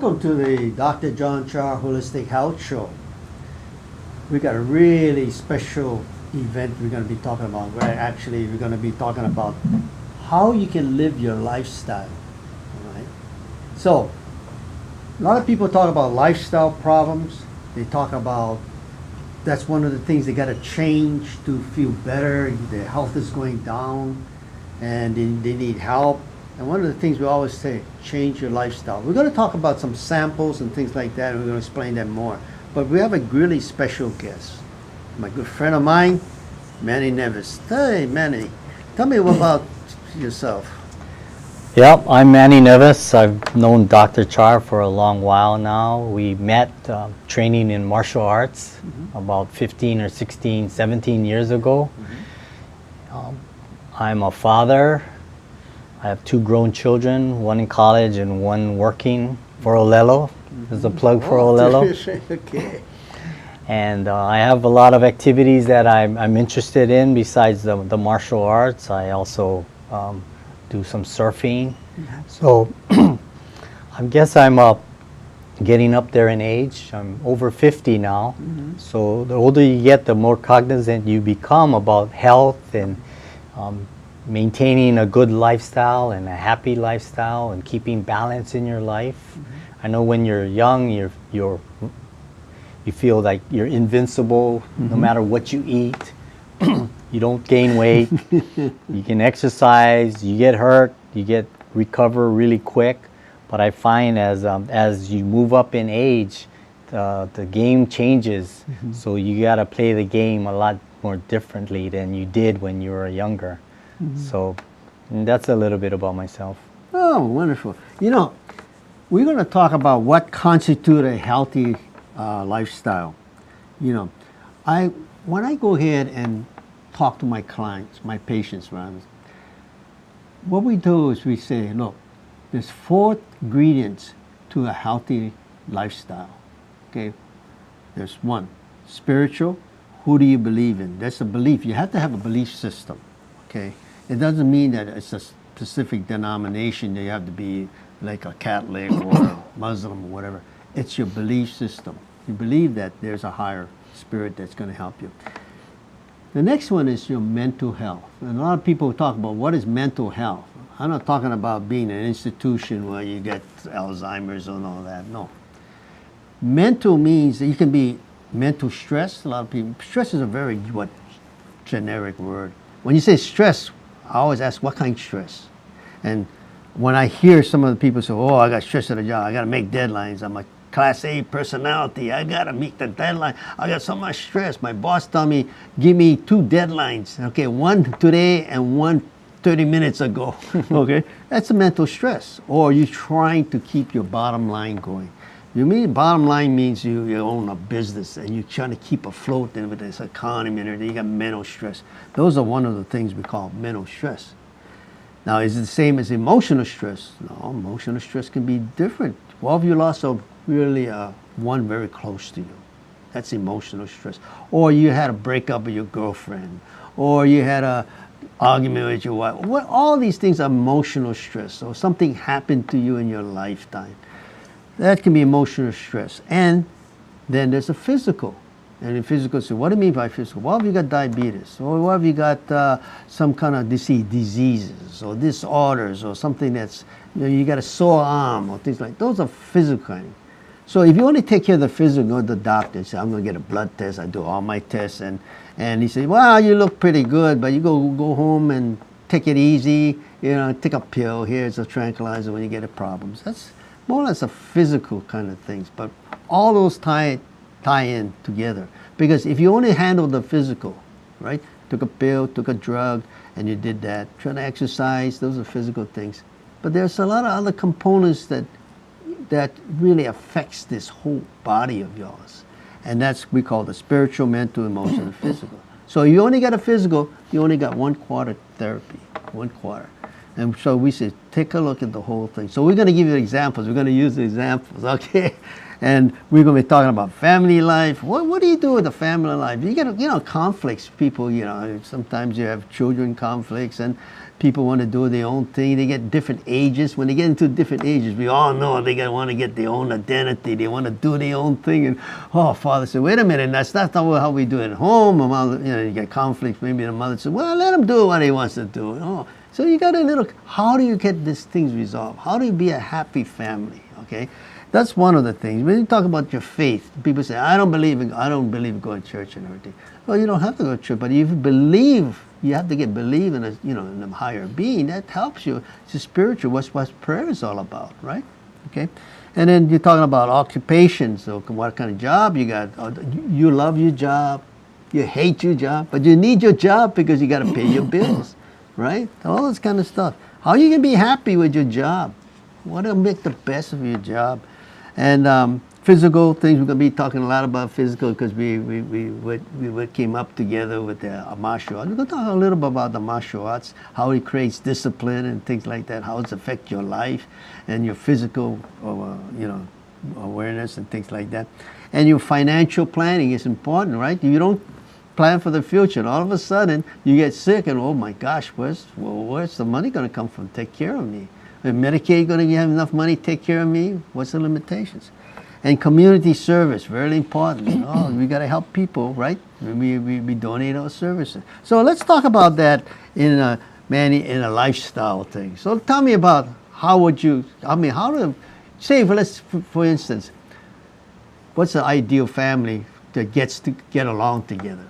Welcome to the Dr. John Char Holistic Health Show. We got a really special event we're going to be talking about. We're going to be talking about how you can live your lifestyle. All right? So, a lot of people talk about lifestyle problems. They talk about that's one of the things they got to change to feel better. Their health is going down and they need help. And one of the things we always say, change your lifestyle. We're going to talk about some samples and things like that, and we're going to explain them more. But we have a really special guest, my good friend of mine, Manny Neves. Hey, Manny, tell me about yourself. Yep, I'm Manny Neves. I've known Dr. Char for a long while now. We met training in martial arts about 15 or 16, 17 years ago. I'm a father. I have 2 grown children, one in college and one working for Olelo. There's a plug for Olelo. Okay. And I have a lot of activities that I'm interested in besides the martial arts. I also do some surfing. So I guess I'm getting up there in age. I'm over 50 now. So the older you get, the more cognizant you become about health and maintaining a good lifestyle and a happy lifestyle and keeping balance in your life. I know when you're young, you feel like you're invincible no matter what you eat. You don't gain weight. You can exercise. You get hurt. You recover really quick. But I find as you move up in age, the game changes. So you got to play the game a lot more differently than you did when you were younger. So that's a little bit about myself. Oh, wonderful. You know, we're going to talk about what constitutes a healthy lifestyle. You know, when I go ahead and talk to my clients, my patients, rather, what we do is we say, look, there's 4 ingredients to a healthy lifestyle. Okay, there's 1, spiritual. Who do you believe in? That's a belief. You have to have a belief system. Okay, it doesn't mean that it's a specific denomination that you have to be like a Catholic or a Muslim or whatever. It's your belief system. You believe that there's a higher spirit that's going to help you. The next one is your mental health. And a lot of people talk about what is mental health. I'm not talking about being an institution where you get Alzheimer's and all that. No. Mental means that you can be mental stress. A lot of people, stress is a very generic word. When you say stress, I always ask what kind of stress. And when I hear some of the people say, oh, I got stress at a job, I got to make deadlines, I'm a class A personality, I got to meet the deadline, I got so much stress. My boss told me, give me 2 deadlines, okay, 1 today and 1 30 minutes ago, okay? That's a mental stress. Or you're trying to keep your bottom line going. You mean bottom line means you own a business and you're trying to keep afloat with this economy and everything. You got mental stress. Those are one of the things we call mental stress. Now, is it the same as emotional stress? No, emotional stress can be different. Well, if you lost one very close to you, that's emotional stress. Or you had a breakup with your girlfriend, or you had a argument with your wife. All these things are emotional stress. Or something happened to you in your lifetime. That can be emotional stress. And then there's a physical. And in physical, so what do you mean by physical? What if you got diabetes? Or what if you got some kind of diseases or disorders or something that's, you got a sore arm or things like that. Those are physical kind. So if you only take care of the physical, go to the doctor and say, I'm going to get a blood test. I do all my tests. And he says, well, you look pretty good, but you go home and take it easy. Take a pill. Here's a tranquilizer when you get problems. That's more or less a physical kind of things, but all those tie in together. Because if you only handle the physical, right? Took a pill, took a drug, and you did that. Trying to exercise, those are physical things. But there's a lot of other components that really affects this whole body of yours. And that's we call the spiritual, mental, emotional, and physical. So you only got a physical, you only got 1/4 therapy, 1/4. And so we said, take a look at the whole thing. So we're going to give you examples. We're going to use the examples, okay? And we're going to be talking about family life. What do you do with the family life? You get, conflicts. People, sometimes you have children conflicts, and people want to do their own thing. They get different ages. When they get into different ages, we all know they want to get their own identity. They want to do their own thing. And, father said, wait a minute, that's not how we do it at home. And mother, you get conflicts. Maybe the mother said, well, let him do what he wants to do. So you got how do you get these things resolved? How do you be a happy family, okay? That's one of the things. When you talk about your faith, people say, I don't believe in going to church and everything. Well, you don't have to go to church, but if you believe, you have to believe in in a higher being. That helps you. It's spiritual. What prayer is all about, right? Okay. And then you're talking about occupation. So what kind of job you got? You love your job. You hate your job, but you need your job because you got to pay your bills, right? All this kind of stuff. How you can be happy with your job? What to make the best of your job? And physical things, we're going to be talking a lot about physical because we came up together with the martial arts. We're going to talk a little bit about the martial arts, how it creates discipline and things like that, how it affects your life and your physical, awareness and things like that. And your financial planning is important, right? You don't plan for the future, and all of a sudden you get sick, and oh my gosh, where's the money going to come from? Take care of me. Is Medicaid going to have enough money to take care of me? What's the limitations? And community service, very important. We got to help people, right? We donate our services. So let's talk about that in a lifestyle thing. So tell me about how to say, for instance, what's the ideal family that gets to get along together?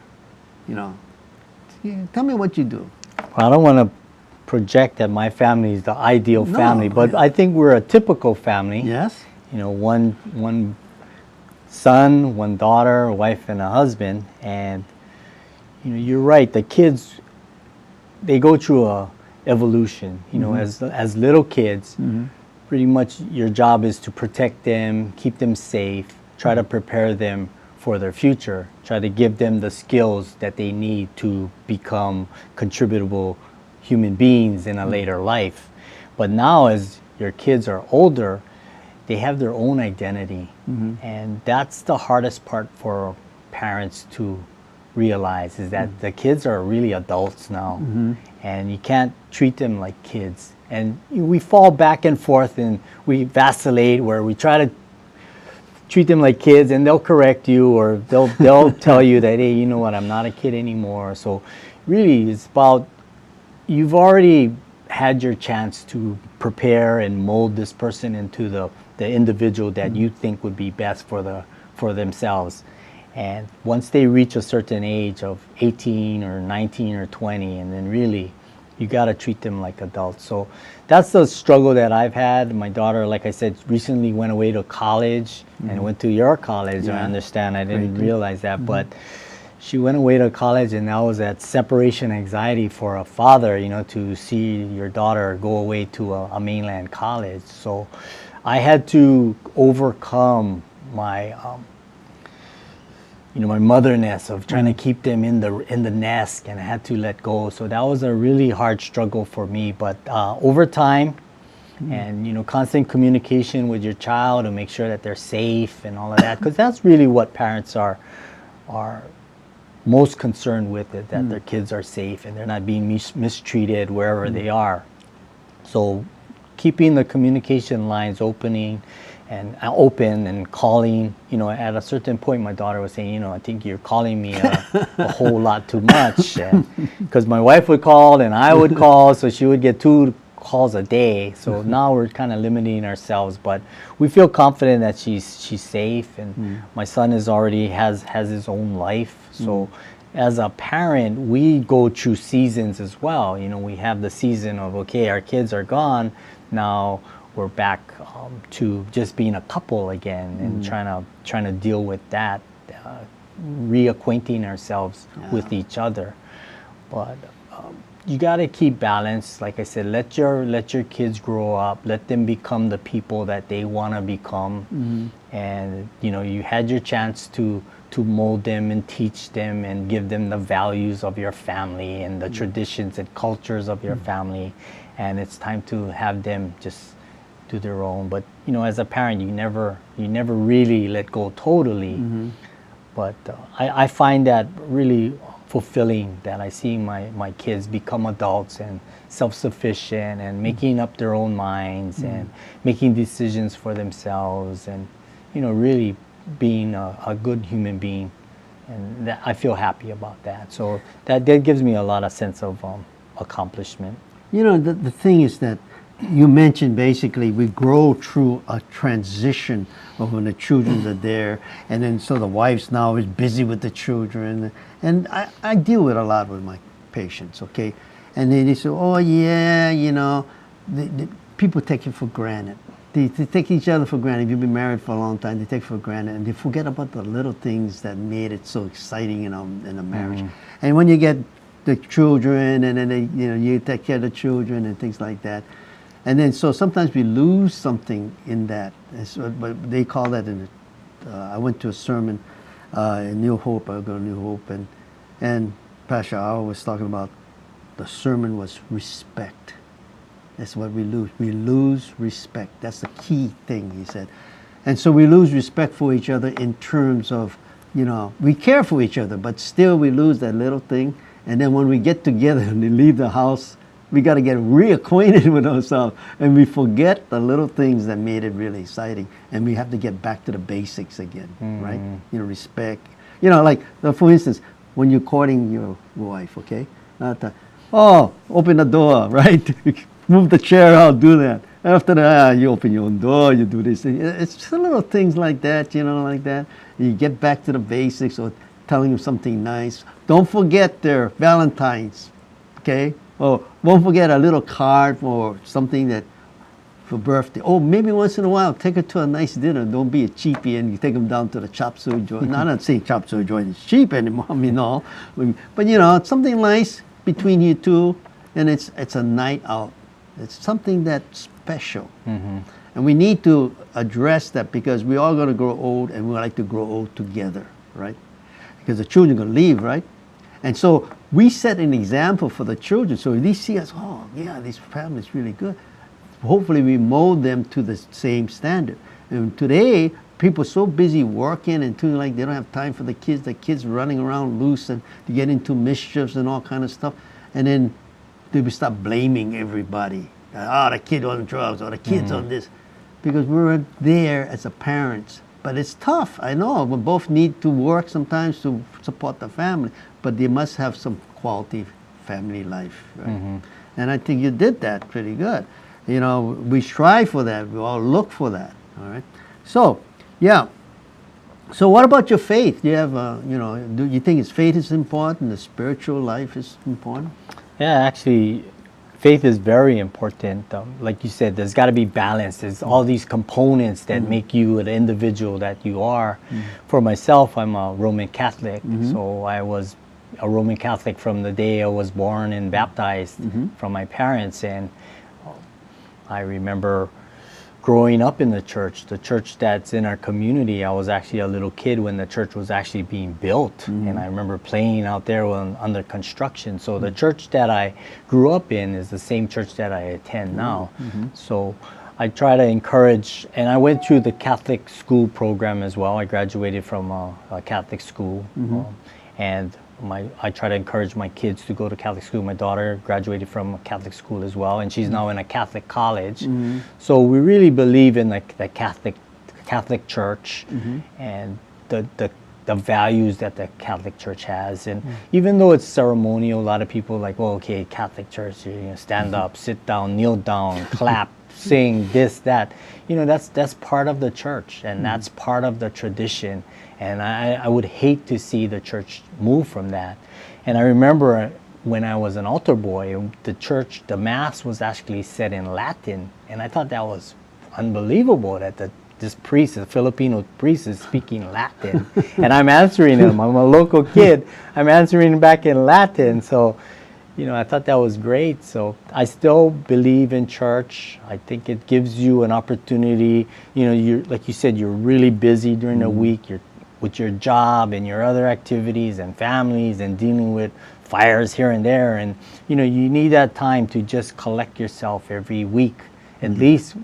Tell me what you do. Well, I don't want to project that my family is the ideal family, but I think we're a typical family. Yes. One son, one daughter, a wife, and a husband. And you're right. The kids, they go through a evolution. As little kids, pretty much your job is to protect them, keep them safe, try to prepare them for their future, try to give them the skills that they need to become contributable human beings in a later life. But now as your kids are older, they have their own identity. And that's the hardest part for parents to realize, is that the kids are really adults now. And you can't treat them like kids. And we fall back and forth and we vacillate, where we try to treat them like kids and they'll correct you, or they'll tell you that, hey, you know what, I'm not a kid anymore. So really it's about, you've already had your chance to prepare and mold this person into the individual that you think would be best for themselves. And once they reach a certain age of 18 or 19 or 20, and then really you got to treat them like adults. So that's the struggle that I've had. My daughter, like I said, recently went away to college and went to your college. Yeah. I understand. I didn't realize that, but she went away to college, and that was that separation anxiety for a father, to see your daughter go away to a mainland college. So I had to overcome my my motherness of trying to keep them in the nest, and I had to let go. So that was a really hard struggle for me. But over time, and constant communication with your child to make sure that they're safe and all of that, because that's really what parents are most concerned with, it, that their kids are safe and they're not being mistreated wherever they are. So keeping the communication lines open and calling, at a certain point my daughter was saying, I think you're calling me a whole lot too much, because my wife would call and I would call, so she would get 2 calls a day. So now we're kind of limiting ourselves, but we feel confident that she's safe, and my son is already has his own life. So as a parent, we go through seasons as well. We have the season of, okay, our kids are gone, now we're back to just being a couple again, and trying to deal with that, reacquainting ourselves with each other. But you got to keep balance. Like I said, let your kids grow up, let them become the people that they want to become. And you had your chance to to mold them and teach them and give them the values of your family and the traditions and cultures of your family. And it's time to have them just do their own. But as a parent, you never really let go totally. But I find that really fulfilling, that I see my kids become adults and self-sufficient and making up their own minds and making decisions for themselves, and really being a good human being. And that, I feel happy about that. So that gives me a lot of sense of accomplishment. The thing is that you mentioned basically we grow through a transition of when the children are there, and then so the wife's now is busy with the children, and I deal with a lot with my patients, okay, and they say, oh yeah, the people take it for granted. They take each other for granted. If you've been married for a long time, they take it for granted, and they forget about the little things that made it so exciting in a marriage. And when you get the children, and then you take care of the children and things like that. And then so sometimes we lose something in that. But they call that I went to a sermon in New Hope. I go to New Hope, and Pastor Al was talking about the sermon was respect. That's what we lose. We lose respect. That's the key thing, he said. And so we lose respect for each other in terms of, we care for each other, but still we lose that little thing. And then when we get together and we leave the house, we got to get reacquainted with ourselves, and we forget the little things that made it really exciting, and we have to get back to the basics again, right? Respect. Like for instance, when you're courting your wife, okay? Open the door, right? Move the chair out, do that. After that, you open your own door, you do this. It's just little things like that, like that. You get back to the basics, or telling them something nice. Don't forget their Valentine's, okay? Oh, won't forget a little card or something that for birthday. Oh, maybe once in a while, take her to a nice dinner. Don't be a cheapie and you take them down to the chop suey joint. No, I'm not saying chop suey joint is cheap anymore. No. But it's something nice between you two, and it's a night out. It's something that's special. And we need to address that, because we're all going to grow old, and we like to grow old together, right? Because the children are going to leave, right? And so we set an example for the children. So if they see us, oh, yeah, this family is really good. Hopefully we mold them to the same standard. And today, people are so busy working and doing, like, they don't have time for the kids running around loose and to get into mischiefs and all kind of stuff. And then they will start blaming everybody. The kid on drugs, or the kid's on this. Because we weren't there as a parents. But it's tough, I know. We both need to work sometimes to support the family, but they must have some quality family life, right? And I think you did that pretty good. We strive for that. We all look for that, all right? So, yeah. So what about your faith? Do you have, do you think faith is important? The spiritual life is important? Yeah, actually, faith is very important. Like you said, there's got to be balance. There's all these components that make you the individual that you are. For myself, I'm a Roman Catholic, so I was a Roman Catholic from the day I was born and baptized from my parents. And I remember growing up in the church that's in our community. I was actually a little kid when the church was actually being built, and I remember playing out there under construction. So the church that I grew up in is the same church that I attend now. So I try to encourage, and I went through the Catholic school program as well. I graduated from a Catholic school, and I try to encourage my kids to go to Catholic school. My daughter graduated from a Catholic school as well, and she's now in a Catholic college. So we really believe in the Catholic Church and the values that the Catholic Church has. And even though it's ceremonial, a lot of people are like, well, okay, Catholic Church, stand up, sit down, kneel down, clap, sing, this, that. That's part of the church, and that's part of the tradition. And I would hate to see the church move from that. And I remember when I was an altar boy, the Mass was actually said in Latin. And I thought that was unbelievable that this priest, a Filipino priest, is speaking Latin. And I'm answering him. I'm a local kid. I'm answering back in Latin. So, I thought that was great. So I still believe in church. I think it gives you an opportunity. You're, like you said, you're really busy during the week. You're with your job and your other activities and families and dealing with fires here and there, and you know, you need that time to just collect yourself every week, at least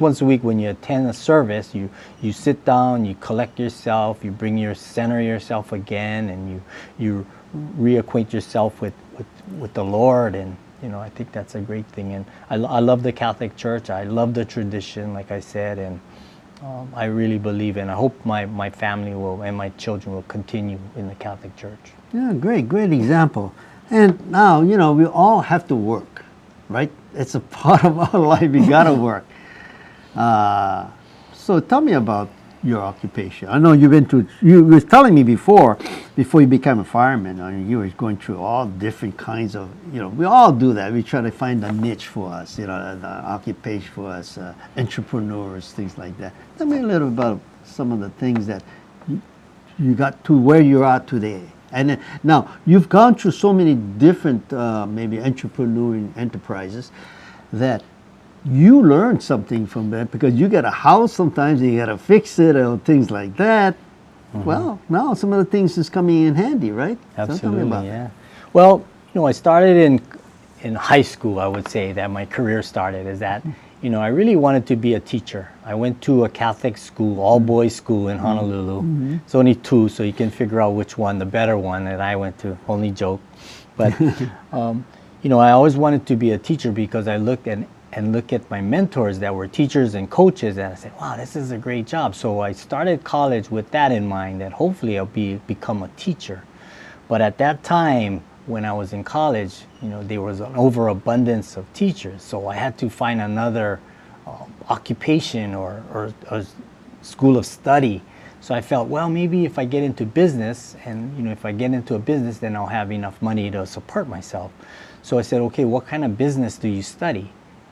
once a week when you attend a service. You sit down, you collect yourself, you bring your center yourself again, and you reacquaint yourself with the Lord. And you know, I think that's a great thing. And I love the Catholic Church. I love the tradition, like I said, and I really believe, and I hope my family will and my children will continue in the Catholic Church. Yeah, great example. And now, you know, we all have to work, right? It's a part of our life. We gotta work. So tell me about your occupation. I know you were telling me before you became a fireman, I mean, you were going through all different kinds of, you know, we all do that. We try to find a niche for us, you know, the occupation for us, entrepreneurs, things like that. Tell me a little about some of the things that you got to where you are today. And then, now, you've gone through so many different maybe entrepreneurial enterprises that you learn something from that, because you get a house sometimes, you got to fix it or things like that. Well, now some of the things is coming in handy, right? So tell me Absolutely, about yeah. Well, you know, I started in high school. I would say that my career started is that, you know, I really wanted to be a teacher. I went to a Catholic school, all boys school in Honolulu. It's only two, so you can figure out which one, the better one that I went to. Only joke, but you know, I always wanted to be a teacher because I looked at my mentors that were teachers and coaches, and I said, wow, this is a great job. So I started college with that in mind, that hopefully I'll become a teacher. But at that time, when I was in college, you know, there was an overabundance of teachers. So I had to find another occupation or school of study. So I felt, well, maybe if I get into business, and you know, if I get into a business, then I'll have enough money to support myself. So I said, okay, what kind of business do you study?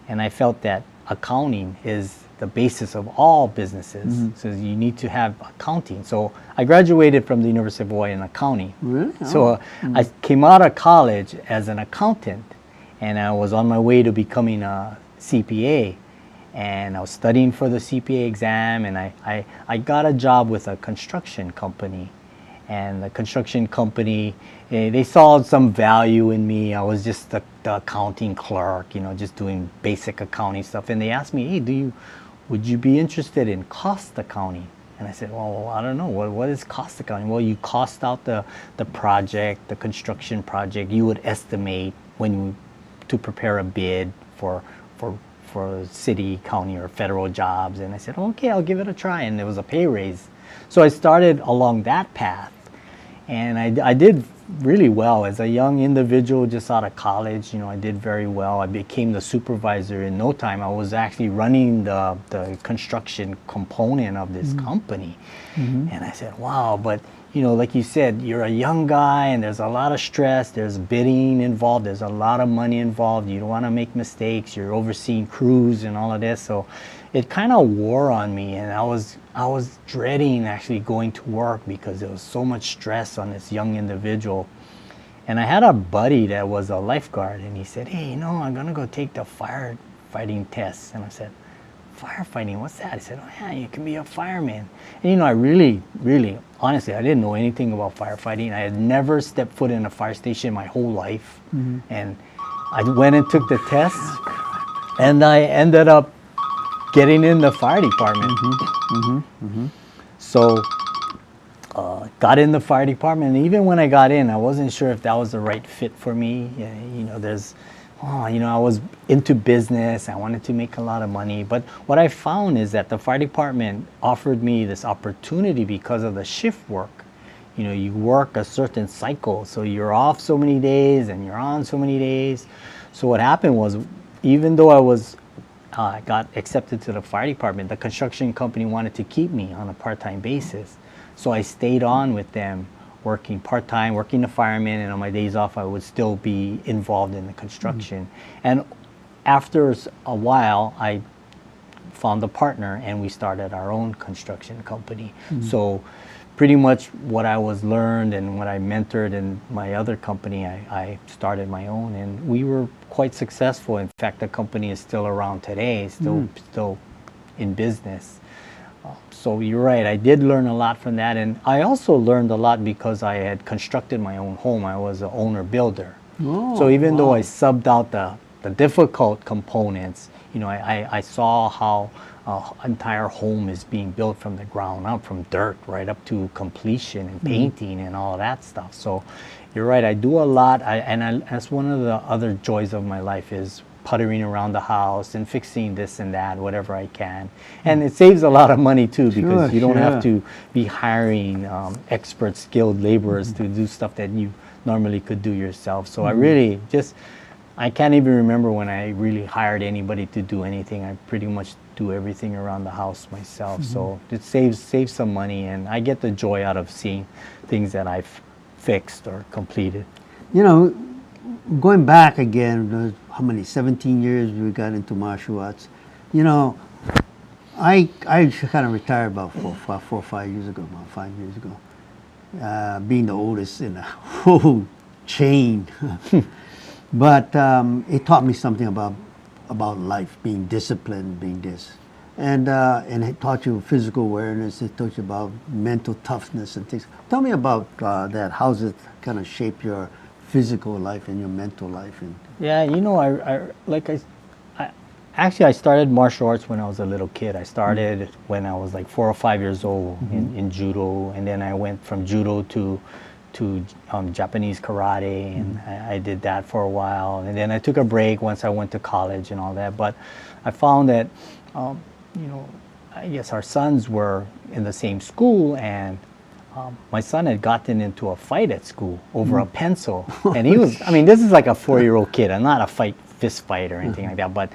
And I felt that accounting is the basis of all businesses. So you need to have accounting. So I graduated from the University of Hawaii in accounting. Really? So I came out of college as an accountant, and I was on my way to becoming a CPA. And I was studying for the CPA exam, and I got a job with a construction company. And the construction company, they saw some value in me. I was just the accounting clerk, you know, just doing basic accounting stuff. And they asked me, hey, would you be interested in cost accounting? And I said, well, I don't know. What is cost accounting? Well, you cost out the project, the construction project. You would estimate to prepare a bid for city, county, or federal jobs. And I said, okay, I'll give it a try. And there was a pay raise. So I started along that path. And I did really well as a young individual just out of college. You know, I did very well. I became the supervisor in no time. I was actually running the construction component of this company. And I said, wow, but you know, like you said, you're a young guy and there's a lot of stress, there's bidding involved, there's a lot of money involved, you don't want to make mistakes, you're overseeing crews and all of this. So it kind of wore on me, and I was dreading actually going to work because there was so much stress on this young individual. And I had a buddy that was a lifeguard, and he said, hey, you know, I'm gonna go take the firefighting test. And I said, firefighting, what's that? He said, oh yeah, you can be a fireman. And you know, I really, honestly, I didn't know anything about firefighting. I had never stepped foot in a fire station my whole life. And I went and took the test, and I ended up getting in the fire department. So got in the fire department, and even when I got in, I wasn't sure if that was the right fit for me. You know, I was into business, I wanted to make a lot of money, but what I found is that the fire department offered me this opportunity because of the shift work. You know, you work a certain cycle, so you're off so many days and you're on so many days. So what happened was, even though I got accepted to the fire department, the construction company wanted to keep me on a part-time basis. So I stayed on with them, working part-time, working the fireman, and on my days off I would still be involved in the construction. And after a while, I found a partner and we started our own construction company. So pretty much what I was learned and what I mentored in my other company, I started my own, and we were quite successful. In fact, the company is still around today, still in business. So you're right, I did learn a lot from that. And I also learned a lot because I had constructed my own home. I was an owner builder. Oh, So even though I wow. subbed out the difficult components, I saw how entire home is being built from the ground up, from dirt right up to completion and painting and all that stuff. So you're right, I do a lot. That's one of the other joys of my life is puttering around the house and fixing this and that, whatever I can. And it saves a lot of money too because Sure, you don't have sure. to be hiring expert, skilled laborers to do stuff that you normally could do yourself. So I really just, I can't even remember when I really hired anybody to do anything. I pretty much do everything around the house myself. So it saves some money, and I get the joy out of seeing things that I've fixed or completed. You know, going back again, how many, 17 years we got into martial arts. You know, I kind of retired about 4 or 5 years ago, about 5 years ago, being the oldest in the whole chain. But it taught me something about life, being disciplined, being this. And it taught you physical awareness. It taught you about mental toughness and things. Tell me about that. How does it kind of shape your physical life and your mental life? And Yeah, actually I started martial arts when I was a little kid. I started when I was like 4 or 5 years old in judo, and then I went from judo to Japanese karate, and I did that for a while, and then I took a break once I went to college and all that. But I found that, um, I guess our sons were in the same school, and my son had gotten into a fight at school over a pencil, and he was, I mean, this is like a 4-year-old kid. I'm not a fist fight or anything like that, but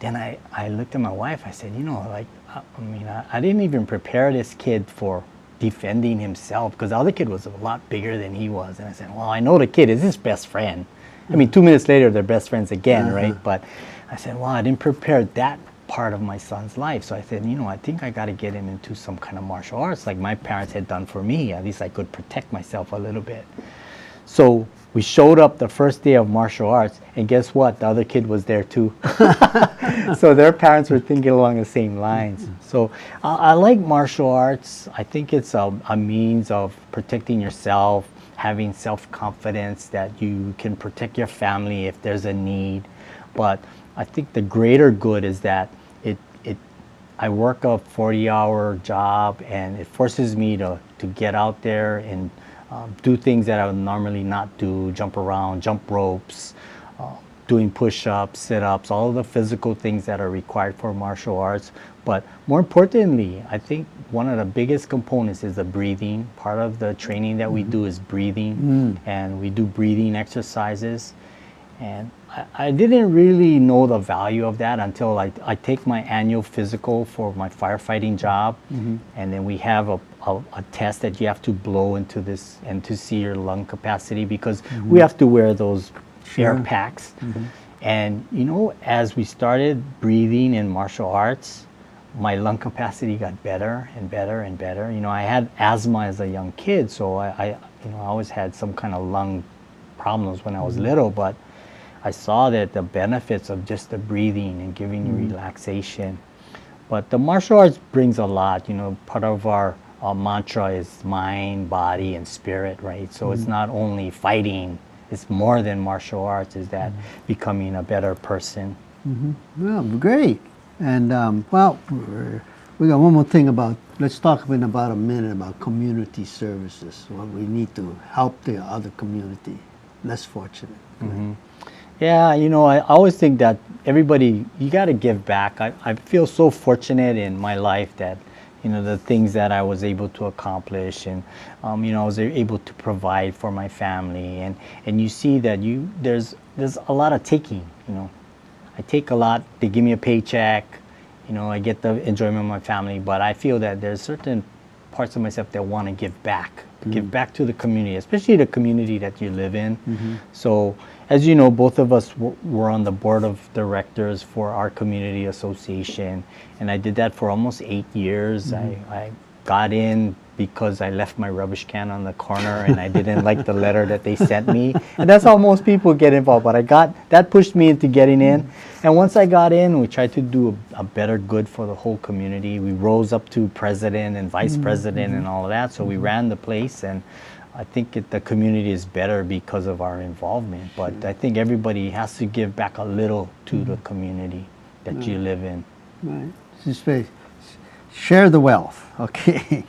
then I looked at my wife. I said, I didn't even prepare this kid for defending himself because the other kid was a lot bigger than he was. And I said, well, I know the kid is his best friend. I mean, 2 minutes later, they're best friends again, right? But I said, well, I didn't prepare that part of my son's life. So I said, I think I got to get him into some kind of martial arts like my parents had done for me. At least I could protect myself a little bit. So we showed up the first day of martial arts, and guess what? The other kid was there too. So their parents were thinking along the same lines. So I like martial arts. I think it's a means of protecting yourself, having self-confidence that you can protect your family if there's a need. But I think the greater good is that I work a 40-hour job, and it forces me to get out there and do things that I would normally not do, jump around, jump ropes, doing push-ups, sit-ups, all of the physical things that are required for martial arts. But more importantly, I think one of the biggest components is the breathing. Part of the training that we do is breathing, and we do breathing exercises. And I didn't really know the value of that until I take my annual physical for my firefighting job. And then we have a test that you have to blow into this and to see your lung capacity, because we have to wear those air packs. And as we started breathing in martial arts, my lung capacity got better and better and better. I had asthma as a young kid, so I always had some kind of lung problems when I was little, but I saw that the benefits of just the breathing and giving you relaxation. But the martial arts brings a lot. Part of our mantra is mind, body, and spirit, right? So it's not only fighting, it's more than martial arts, is that becoming a better person. well, great. And we got one more thing let's talk in about a minute about community services. What we need to help the other community less fortunate. Yeah, I always think that everybody, you got to give back. I feel so fortunate in my life that, the things that I was able to accomplish, and, I was able to provide for my family. And you see that there's a lot of taking, I take a lot. They give me a paycheck, I get the enjoyment of my family, but I feel that there's certain parts of myself that want to give back to the community, especially the community that you live in. So, as you know, both of us were on the board of directors for our community association, and I did that for almost 8 years. I got in because I left my rubbish can on the corner and I didn't like the letter that they sent me. And that's how most people get involved. But that pushed me into getting in. And once I got in, we tried to do a better good for the whole community. We rose up to president and vice president and all of that. So we ran the place, and I think the community is better because of our involvement. But I think everybody has to give back a little to the community that you live in. Right. Just share the wealth. Okay.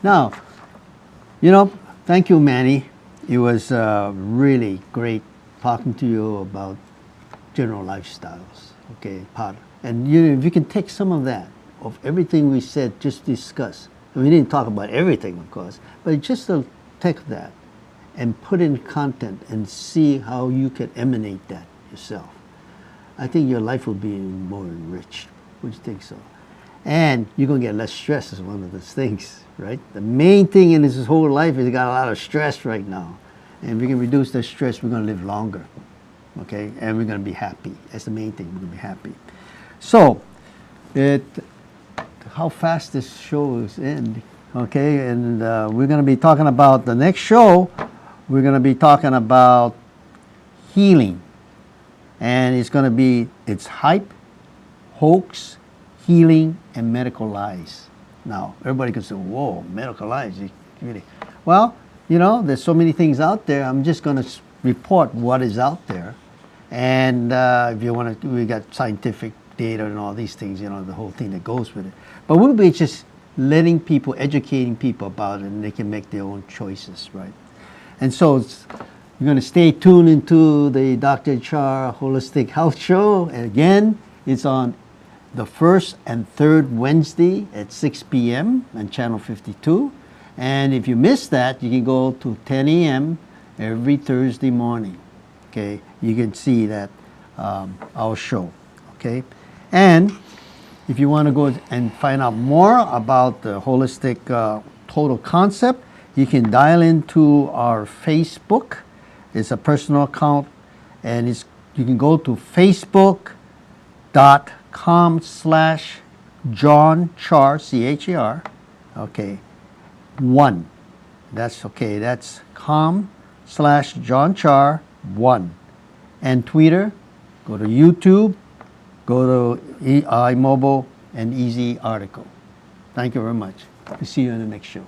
Now, thank you, Manny. It was really great talking to you about general lifestyles. Okay, and if you can take some of that, of everything we said, just discuss. We didn't talk about everything, of course, but just to take that and put in content and see how you can emanate that yourself. I think your life will be more enriched. Would you think so? And you're going to get less stress is one of those things, right? The main thing in this whole life is you got a lot of stress right now. And if we can reduce the stress, we're going to live longer, okay? And we're going to be happy. That's the main thing. We're going to be happy. So, how fast this show is in, okay? And we're going to be talking about the next show. We're going to be talking about healing. And it's hype, hoax, healing, and medical lies. Now, everybody can say, whoa, medical lies. Really? Well, there's so many things out there. I'm just going to report what is out there. And if you want to, we got scientific data and all these things, the whole thing that goes with it. But we'll be just letting people, educating people about it, and they can make their own choices, right? And so you're going to stay tuned into the Dr. Char Holistic Health Show. And again, it's on the first and third Wednesday at 6 p.m. on Channel 52. And if you miss that, you can go to 10 a.m. every Thursday morning. Okay, you can see that our show. Okay, and if you want to go and find out more about the holistic total concept, you can dial into our Facebook. It's a personal account, and you can go to facebook.com/John Char, CHAR, okay, 1. That's okay, that's com/John Char 1. And Twitter, go to YouTube, go to iMobile and Easy Article. Thank you very much. We'll see you in the next show.